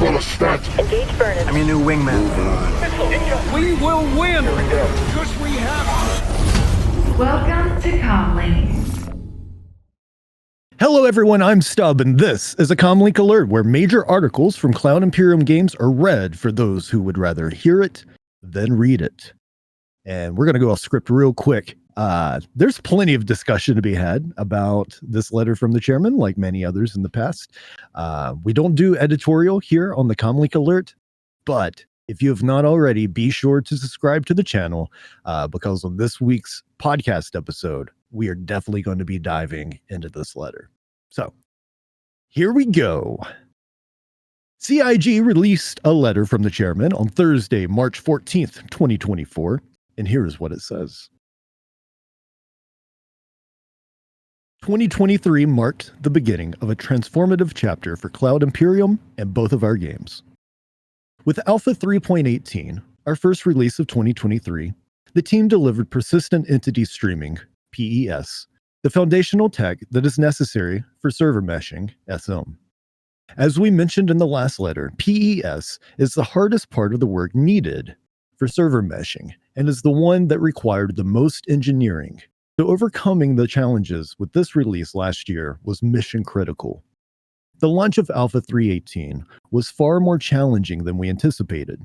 full of stats. Engage Vernon. I'm your new wingman. We will win! Because we have... Welcome to CommLink. Hello everyone, I'm Stub, and this is a CommLink Alert, where major articles from Cloud Imperium Games are read for those who would rather hear it than read it. And we're going to go off script real quick. There's plenty of discussion to be had about this letter from the chairman, like many others in the past. We don't do editorial here on the CommLink Alert, but if you have not already, be sure to subscribe to the channel because on this week's podcast episode, we are definitely going to be diving into this letter. So here we go. CIG released a letter from the chairman on Thursday, March 14th, 2024, and here is what it says. 2023 marked the beginning of a transformative chapter for Cloud Imperium and both of our games. With Alpha 3.18, our first release of 2023, the team delivered persistent entity streaming, PES, the foundational tech that is necessary for server meshing, SM. As we mentioned in the last letter, PES is the hardest part of the work needed for server meshing and is the one that required the most engineering. So overcoming the challenges with this release last year was mission critical. The launch of Alpha 3.18 was far more challenging than we anticipated,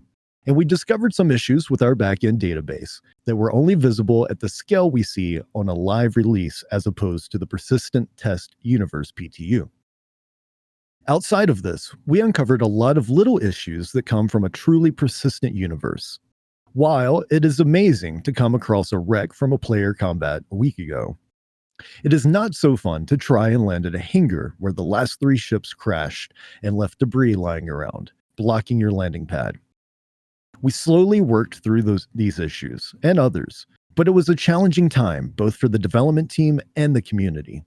and we discovered some issues with our backend database that were only visible at the scale we see on a live release as opposed to the persistent test universe PTU. Outside of this, we uncovered a lot of little issues that come from a truly persistent universe. While it is amazing to come across a wreck from a player combat a week ago, it is not so fun to try and land at a hangar where the last 3 ships crashed and left debris lying around, blocking your landing pad. We slowly worked through these issues and others, but it was a challenging time both for the development team and the community.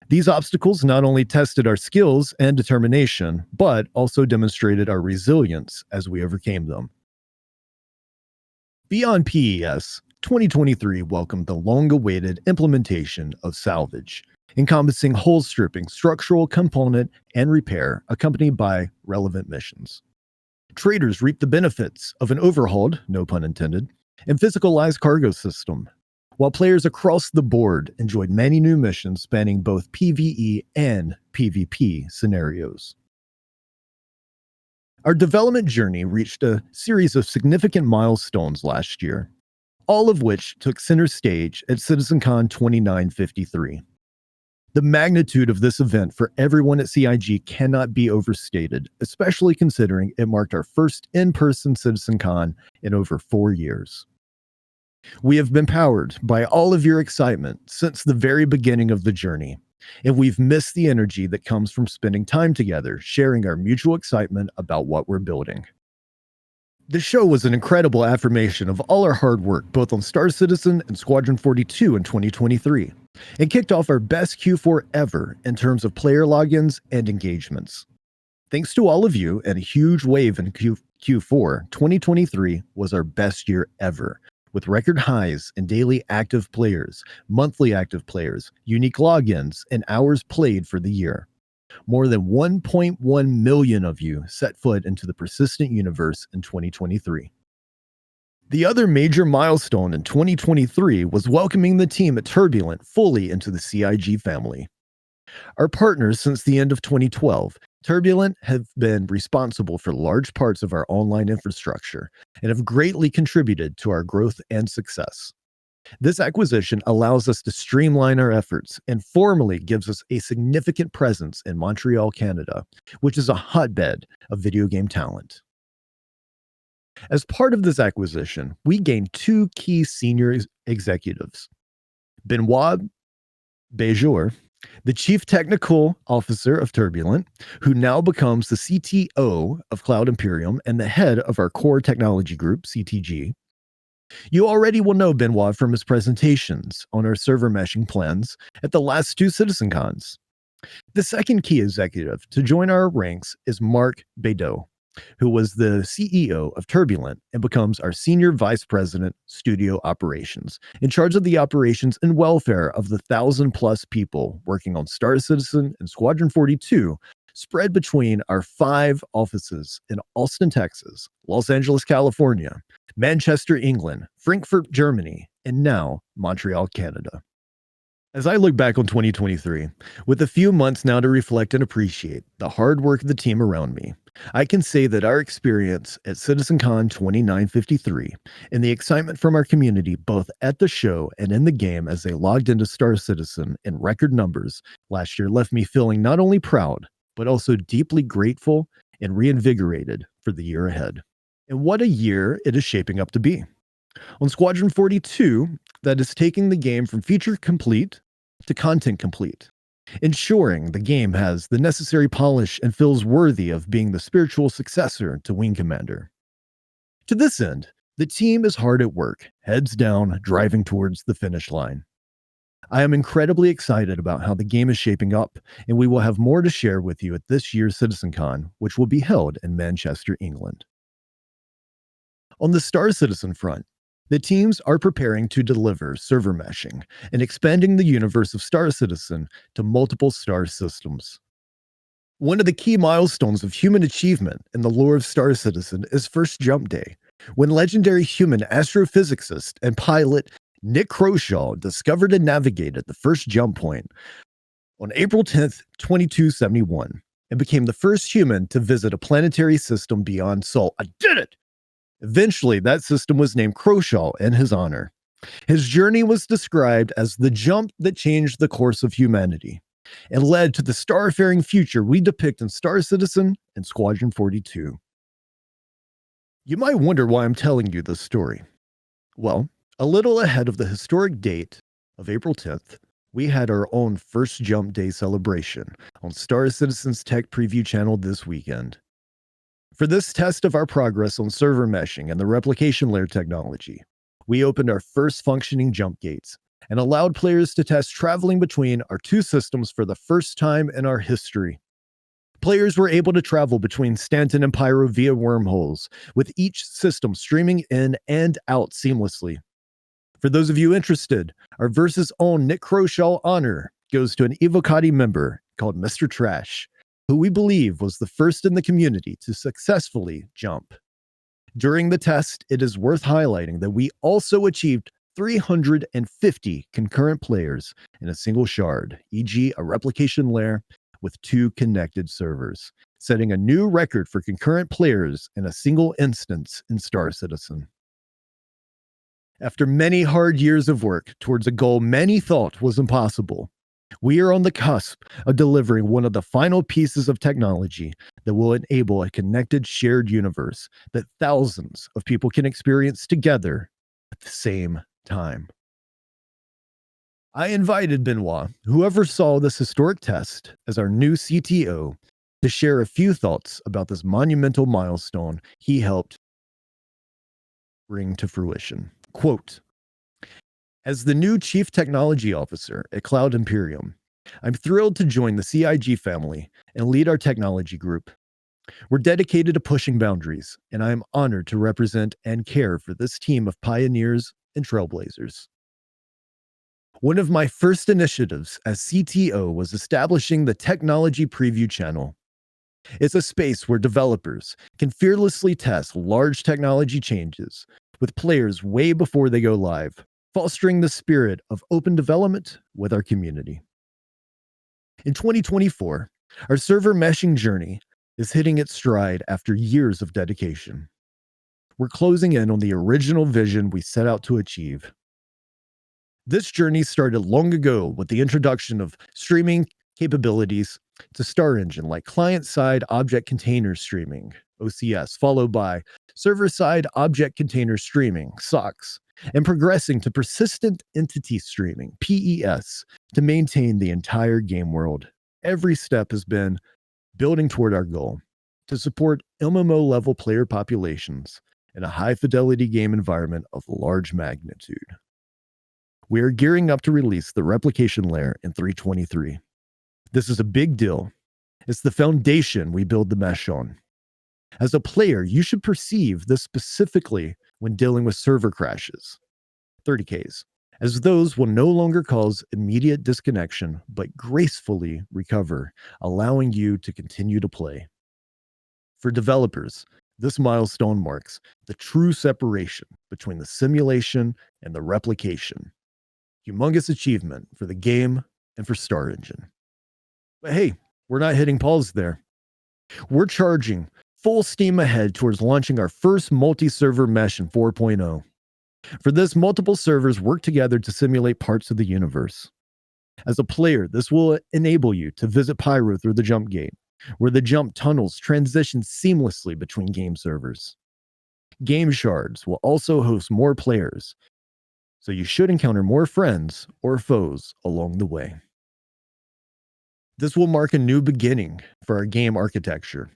These obstacles not only tested our skills and determination, but also demonstrated our resilience as we overcame them. Beyond PES, 2023 welcomed the long-awaited implementation of salvage, encompassing hull stripping, structural component, and repair, accompanied by relevant missions. Traders reaped the benefits of an overhauled, no pun intended, and physicalized cargo system, while players across the board enjoyed many new missions spanning both PvE and PvP scenarios. Our development journey reached a series of significant milestones last year, all of which took center stage at CitizenCon 2953. The magnitude of this event for everyone at CIG cannot be overstated, especially considering it marked our first in-person CitizenCon in over 4 years. We have been powered by all of your excitement since the very beginning of the journey, and we've missed the energy that comes from spending time together, sharing our mutual excitement about what we're building. The show was an incredible affirmation of all our hard work, both on Star Citizen and Squadron 42 in 2023, and kicked off our best Q4 ever in terms of player logins and engagements. Thanks to all of you and a huge wave in Q4, 2023 was our best year ever, with record highs in daily active players, monthly active players, unique logins, and hours played for the year. More than 1.1 million of you set foot into the persistent universe in 2023. The other major milestone in 2023 was welcoming the team at Turbulent fully into the CIG family. Our partners since the end of 2012, Turbulent have been responsible for large parts of our online infrastructure and have greatly contributed to our growth and success. This acquisition allows us to streamline our efforts and formally gives us a significant presence in Montreal, Canada, which is a hotbed of video game talent. As part of this acquisition, we gained 2 key senior executives. Benoit Bejour, the Chief Technical Officer of Turbulent, who now becomes the CTO of Cloud Imperium and the head of our core technology group, CTG. You already will know Benoit from his presentations on our server meshing plans at the last 2 CitizenCons. The second key executive to join our ranks is Marc Bedeau, who was the CEO of Turbulent and becomes our Senior Vice President, Studio Operations, in charge of the operations and welfare of the 1,000+ people working on Star Citizen and Squadron 42 spread between our 5 offices in Austin, Texas, Los Angeles, California, Manchester, England, Frankfurt, Germany, and now Montreal, Canada. As I look back on 2023, with a few months now to reflect and appreciate the hard work of the team around me, I can say that our experience at CitizenCon 2953 and the excitement from our community both at the show and in the game as they logged into Star Citizen in record numbers last year left me feeling not only proud, but also deeply grateful and reinvigorated for the year ahead. And what a year it is shaping up to be. On Squadron 42, that is taking the game from feature complete to content complete, ensuring the game has the necessary polish and feels worthy of being the spiritual successor to Wing Commander. To this end, the team is hard at work, heads down, driving towards the finish line. I am incredibly excited about how the game is shaping up, and we will have more to share with you at this year's CitizenCon, which will be held in Manchester, England. On the Star Citizen front, the teams are preparing to deliver server meshing and expanding the universe of Star Citizen to multiple star systems. One of the key milestones of human achievement in the lore of Star Citizen is First Jump Day, when legendary human astrophysicist and pilot Nick Croshaw discovered and navigated the first jump point on April 10th, 2271, and became the first human to visit a planetary system beyond Sol. I did it! Eventually, that system was named Croshaw in his honor. His journey was described as the jump that changed the course of humanity and led to the starfaring future we depict in Star Citizen and Squadron 42. You might wonder why I'm telling you this story. Well, a little ahead of the historic date of April 10th, we had our own First Jump Day celebration on Star Citizen's Tech Preview channel this weekend. For this test of our progress on server meshing and the replication layer technology, we opened our first functioning jump gates and allowed players to test traveling between our 2 systems for the first time in our history. Players were able to travel between Stanton and Pyro via wormholes, with each system streaming in and out seamlessly. For those of you interested, our Versus own Nick Croshaw honor goes to an Evocati member called Mr. Trash, who we believe was the first in the community to successfully jump. During the test, it is worth highlighting that we also achieved 350 concurrent players in a single shard, e.g. a replication layer with 2 connected servers, setting a new record for concurrent players in a single instance in Star Citizen. After many hard years of work towards a goal many thought was impossible, we are on the cusp of delivering one of the final pieces of technology that will enable a connected shared universe that thousands of people can experience together at the same time. I invited Benoit, whoever saw this historic test, as our new CTO, to share a few thoughts about this monumental milestone he helped bring to fruition. Quote, "As the new Chief Technology Officer at Cloud Imperium, I'm thrilled to join the CIG family and lead our technology group. We're dedicated to pushing boundaries, and I am honored to represent and care for this team of pioneers and trailblazers. One of my first initiatives as CTO was establishing the Technology Preview channel. It's a space where developers can fearlessly test large technology changes with players way before they go live, fostering the spirit of open development with our community. In 2024, our server meshing journey is hitting its stride after years of dedication. We're closing in on the original vision we set out to achieve. This journey started long ago with the introduction of streaming capabilities to Star Engine, like client-side object container streaming, OCS, followed by server-side object container streaming, SOCS, and progressing to persistent entity streaming, PES, to maintain the entire game world. Every step has been building toward our goal to support MMO-level player populations in a high-fidelity game environment of large magnitude. We are gearing up to release the replication layer in 3.23. This is a big deal. It's the foundation we build the mesh on. As a player, you should perceive this specifically when dealing with server crashes, 30Ks, as those will no longer cause immediate disconnection but gracefully recover, allowing you to continue to play. For developers, this milestone marks the true separation between the simulation and the replication. Humongous achievement for the game and for Star Engine. But hey, we're not hitting pause there. We're charging full steam ahead towards launching our first multi-server mesh in 4.0. For this, multiple servers work together to simulate parts of the universe. As a player, this will enable you to visit Pyro through the jump gate, where the jump tunnels transition seamlessly between game servers. Game shards will also host more players, so you should encounter more friends or foes along the way. This will mark a new beginning for our game architecture.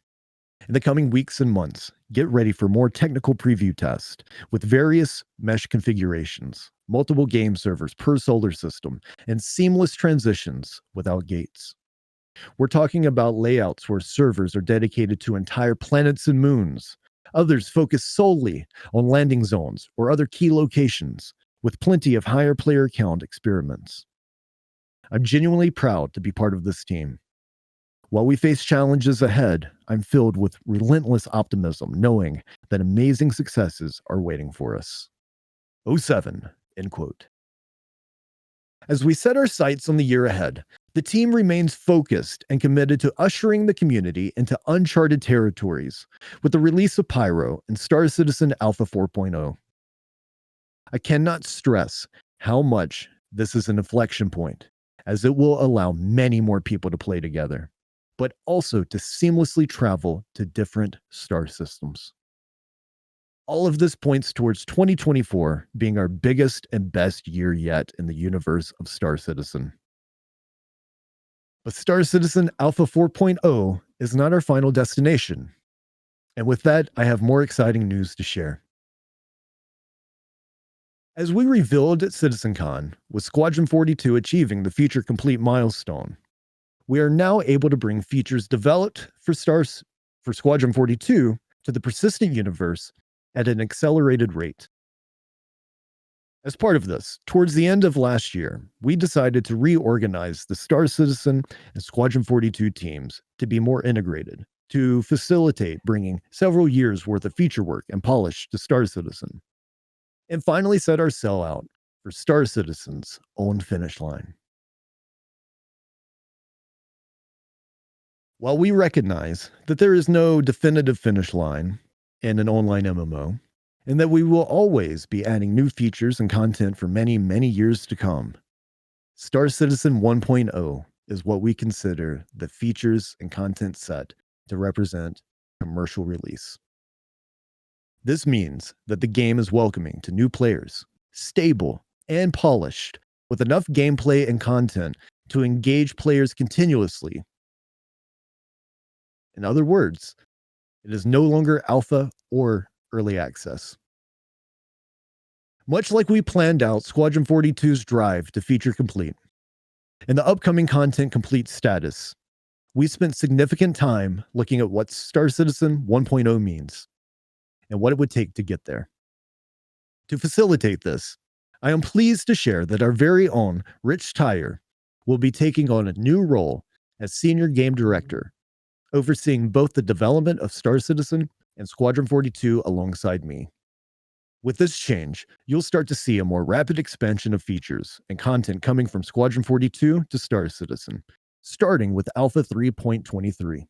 In the coming weeks and months, get ready for more technical preview tests with various mesh configurations, multiple game servers per solar system, and seamless transitions without gates. We're talking about layouts where servers are dedicated to entire planets and moons. Others focus solely on landing zones or other key locations, with plenty of higher player count experiments. I'm genuinely proud to be part of this team. While we face challenges ahead, I'm filled with relentless optimism, knowing that amazing successes are waiting for us. 07, end quote. As we set our sights on the year ahead, the team remains focused and committed to ushering the community into uncharted territories with the release of Pyro and Star Citizen Alpha 4.0. I cannot stress how much this is an inflection point, as it will allow many more people to play together, but also to seamlessly travel to different star systems. All of this points towards 2024 being our biggest and best year yet in the universe of Star Citizen. But Star Citizen Alpha 4.0 is not our final destination. And with that, I have more exciting news to share. As we revealed at CitizenCon, with Squadron 42 achieving the feature complete milestone, we are now able to bring features developed for Squadron 42 to the persistent universe at an accelerated rate. As part of this, towards the end of last year, we decided to reorganize the Star Citizen and Squadron 42 teams to be more integrated, to facilitate bringing several years' worth of feature work and polish to Star Citizen, and finally set our sail out for Star Citizen's own finish line. While we recognize that there is no definitive finish line in an online MMO, and that we will always be adding new features and content for many, many years to come, Star Citizen 1.0 is what we consider the features and content set to represent commercial release. This means that the game is welcoming to new players, stable and polished, with enough gameplay and content to engage players continuously. In other words, it is no longer alpha or early access. Much like we planned out Squadron 42's drive to feature complete, in the upcoming content complete status, we spent significant time looking at what Star Citizen 1.0 means and what it would take to get there. To facilitate this, I am pleased to share that our very own Rich Tyre will be taking on a new role as Senior Game Director, overseeing both the development of Star Citizen and Squadron 42 alongside me. With this change, you'll start to see a more rapid expansion of features and content coming from Squadron 42 to Star Citizen, starting with Alpha 3.23,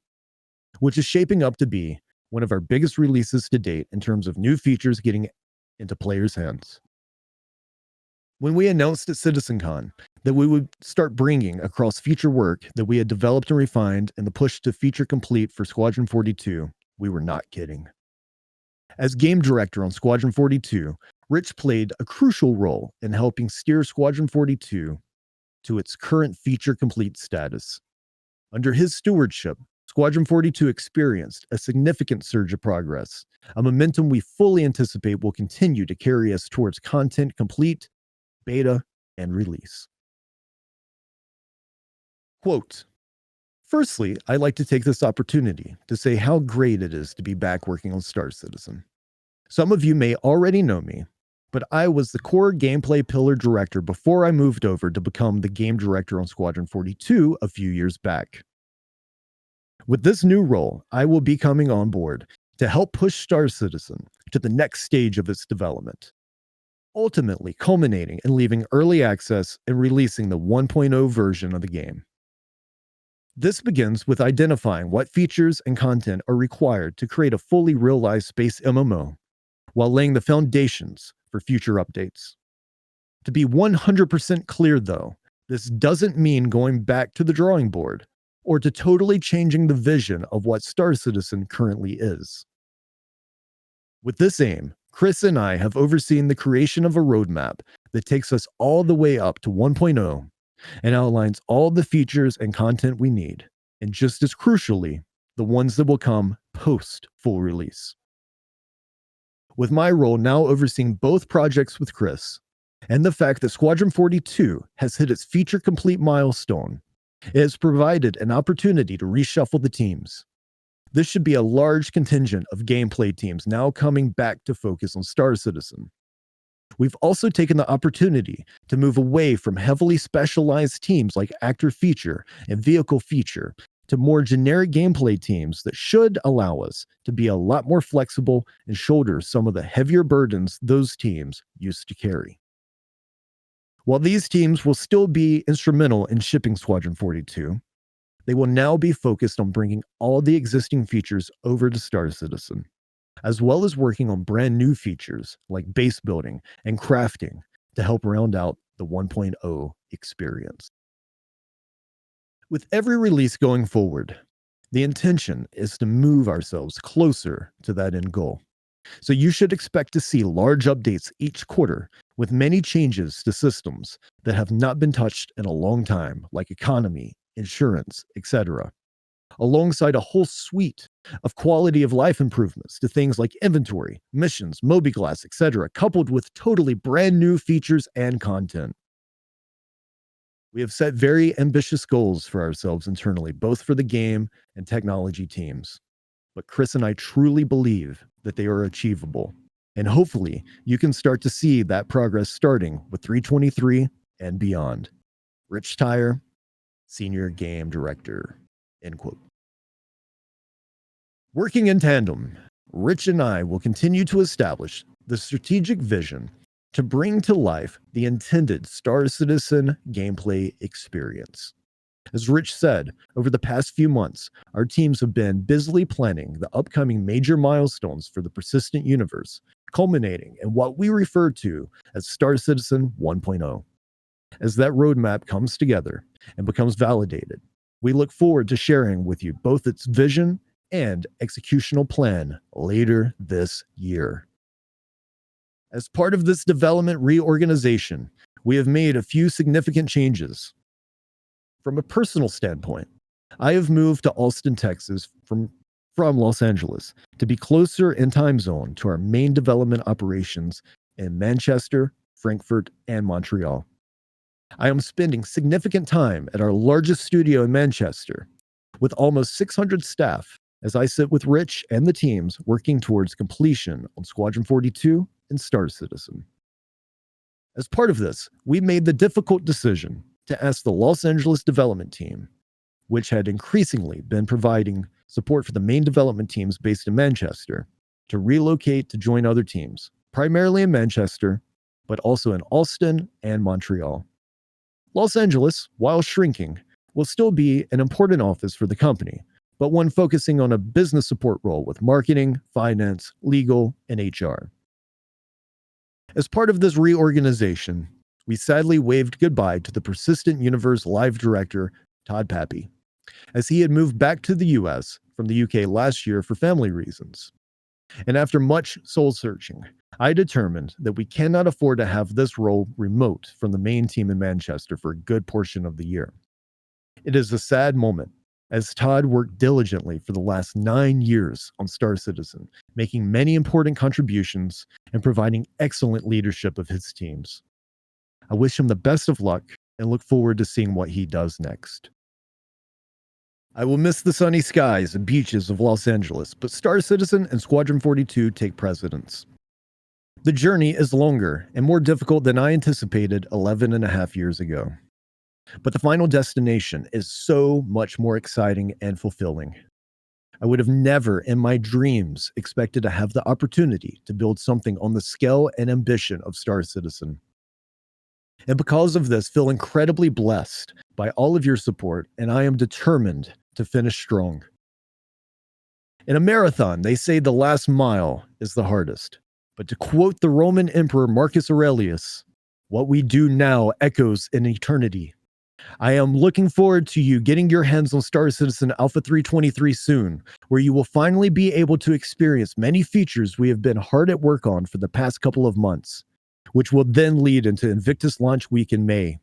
which is shaping up to be one of our biggest releases to date in terms of new features getting into players' hands. When we announced at CitizenCon that we would start bringing across feature work that we had developed and refined in the push to feature complete for Squadron 42, we were not kidding. As game director on Squadron 42, Rich played a crucial role in helping steer Squadron 42 to its current feature complete status. Under his stewardship, Squadron 42 experienced a significant surge of progress, a momentum we fully anticipate will continue to carry us towards content complete, beta, and release. Quote, "Firstly, I'd like to take this opportunity to say how great it is to be back working on Star Citizen. Some of you may already know me, but I was the core gameplay pillar director before I moved over to become the game director on Squadron 42 a few years back. With this new role, I will be coming on board to help push Star Citizen to the next stage of its development, ultimately culminating in leaving early access and releasing the 1.0 version of the game. This begins with identifying what features and content are required to create a fully realized space MMO, while laying the foundations for future updates. To be 100% clear though, this doesn't mean going back to the drawing board or to totally changing the vision of what Star Citizen currently is. With this aim, Chris and I have overseen the creation of a roadmap that takes us all the way up to 1.0 and outlines all the features and content we need, and just as crucially, the ones that will come post full release. With my role now overseeing both projects with Chris, and the fact that Squadron 42 has hit its feature complete milestone, it has provided an opportunity to reshuffle the teams. This should be a large contingent of gameplay teams now coming back to focus on Star Citizen. We've also taken the opportunity to move away from heavily specialized teams like actor feature and vehicle feature to more generic gameplay teams that should allow us to be a lot more flexible and shoulder some of the heavier burdens those teams used to carry. While these teams will still be instrumental in shipping Squadron 42, they will now be focused on bringing all the existing features over to Star Citizen, as well as working on brand new features like base building and crafting to help round out the 1.0 experience. With every release going forward, the intention is to move ourselves closer to that end goal. So you should expect to see large updates each quarter with many changes to systems that have not been touched in a long time, like economy, insurance, etc., alongside a whole suite of quality of life improvements to things like inventory, missions, mobiGlas, etc., coupled with totally brand new features and content. We have set very ambitious goals for ourselves internally, both for the game and technology teams. But Chris and I truly believe that they are achievable. And hopefully, you can start to see that progress starting with 323 and beyond. Rich Tyre, Senior Game Director, end quote. Working in tandem, Rich and I will continue to establish the strategic vision to bring to life the intended Star Citizen gameplay experience. As Rich said, over the past few months, our teams have been busily planning the upcoming major milestones for the persistent universe, culminating in what we refer to as Star Citizen 1.0. As that roadmap comes together and becomes validated, we look forward to sharing with you both its vision and executional plan later this year. As part of this development reorganization, we have made a few significant changes. From a personal standpoint, I have moved to Austin, Texas from Los Angeles to be closer in time zone to our main development operations in Manchester, Frankfurt, and Montreal. I am spending significant time at our largest studio in Manchester with almost 600 staff as I sit with Rich and the teams working towards completion on Squadron 42 and Star Citizen. As part of this, we made the difficult decision to ask the Los Angeles development team, which had increasingly been providing support for the main development teams based in Manchester, to relocate to join other teams, primarily in Manchester, but also in Austin and Montreal. Los Angeles, while shrinking, will still be an important office for the company, but one focusing on a business support role with marketing, finance, legal, and HR. As part of this reorganization, we sadly waved goodbye to the Persistent Universe live director, Todd Pappy, as he had moved back to the US from the UK last year for family reasons. And after much soul searching, I determined that we cannot afford to have this role remote from the main team in Manchester for a good portion of the year. It is a sad moment, as Todd worked diligently for the last 9 years on Star Citizen, making many important contributions and providing excellent leadership of his teams. I wish him the best of luck and look forward to seeing what he does next. I will miss the sunny skies and beaches of Los Angeles, but Star Citizen and Squadron 42 take precedence. The journey is longer and more difficult than I anticipated 11 and a half years ago. But the final destination is so much more exciting and fulfilling. I would have never in my dreams expected to have the opportunity to build something on the scale and ambition of Star Citizen. And because of this, feel incredibly blessed by all of your support, and I am determined to finish strong. In a marathon, they say the last mile is the hardest. But to quote the Roman Emperor Marcus Aurelius, what we do now echoes in eternity. I am looking forward to you getting your hands on Star Citizen Alpha 323 soon, where you will finally be able to experience many features we have been hard at work on for the past couple of months, which will then lead into Invictus launch week in May.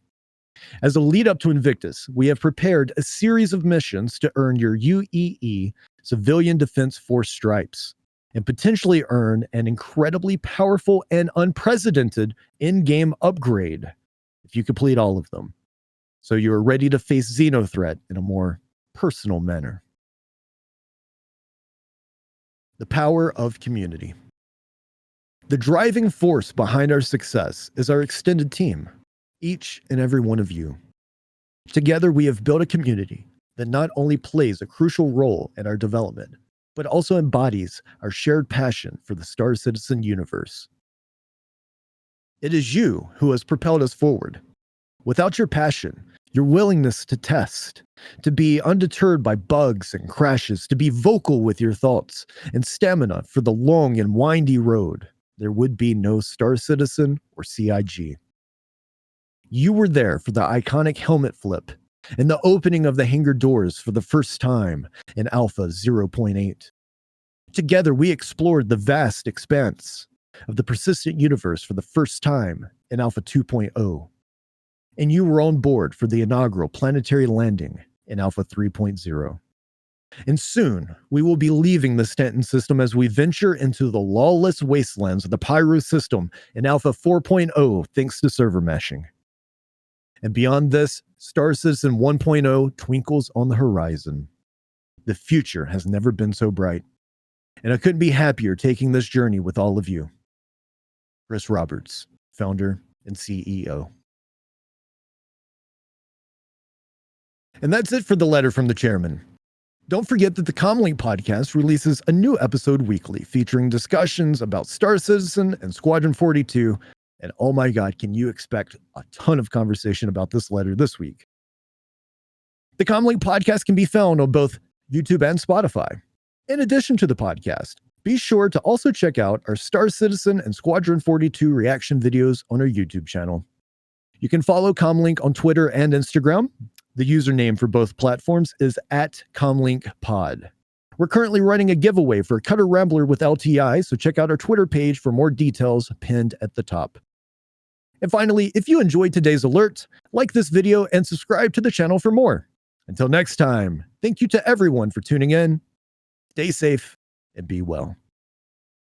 As a lead up to Invictus, we have prepared a series of missions to earn your UEE Civilian Defense Force stripes and potentially earn an incredibly powerful and unprecedented in-game upgrade if you complete all of them. So you are ready to face Xenothreat in a more personal manner. The power of community. The driving force behind our success is our extended team, each and every one of you. Together, we have built a community that not only plays a crucial role in our development, but also embodies our shared passion for the Star Citizen universe. It is you who has propelled us forward. Without your passion, your willingness to test, to be undeterred by bugs and crashes, to be vocal with your thoughts, and stamina for the long and windy road, there would be no Star Citizen or CIG. You were there for the iconic helmet flip and the opening of the hangar doors for the first time in Alpha 0.8. Together, we explored the vast expanse of the persistent universe for the first time in Alpha 2.0. And you were on board for the inaugural planetary landing in Alpha 3.0. And soon, we will be leaving the Stanton system as we venture into the lawless wastelands of the Pyro system in Alpha 4.0 thanks to server meshing. And beyond this, Star Citizen 1.0 twinkles on the horizon. The future has never been so bright. And I couldn't be happier taking this journey with all of you. Chris Roberts, founder and CEO. And that's it for the letter from the chairman. Don't forget that the CommLink Podcast releases a new episode weekly featuring discussions about Star Citizen and Squadron 42. And oh my God, can you expect a ton of conversation about this letter this week? The CommLink Podcast can be found on both YouTube and Spotify. In addition to the podcast, be sure to also check out our Star Citizen and Squadron 42 reaction videos on our YouTube channel. You can follow CommLink on Twitter and Instagram. The username for both platforms is @CommLinkPod. We're currently running a giveaway for Cutter Rambler with LTI, so check out our Twitter page for more details pinned at the top. And finally, if you enjoyed today's alert, like this video and subscribe to the channel for more. Until next time, thank you to everyone for tuning in. Stay safe and be well.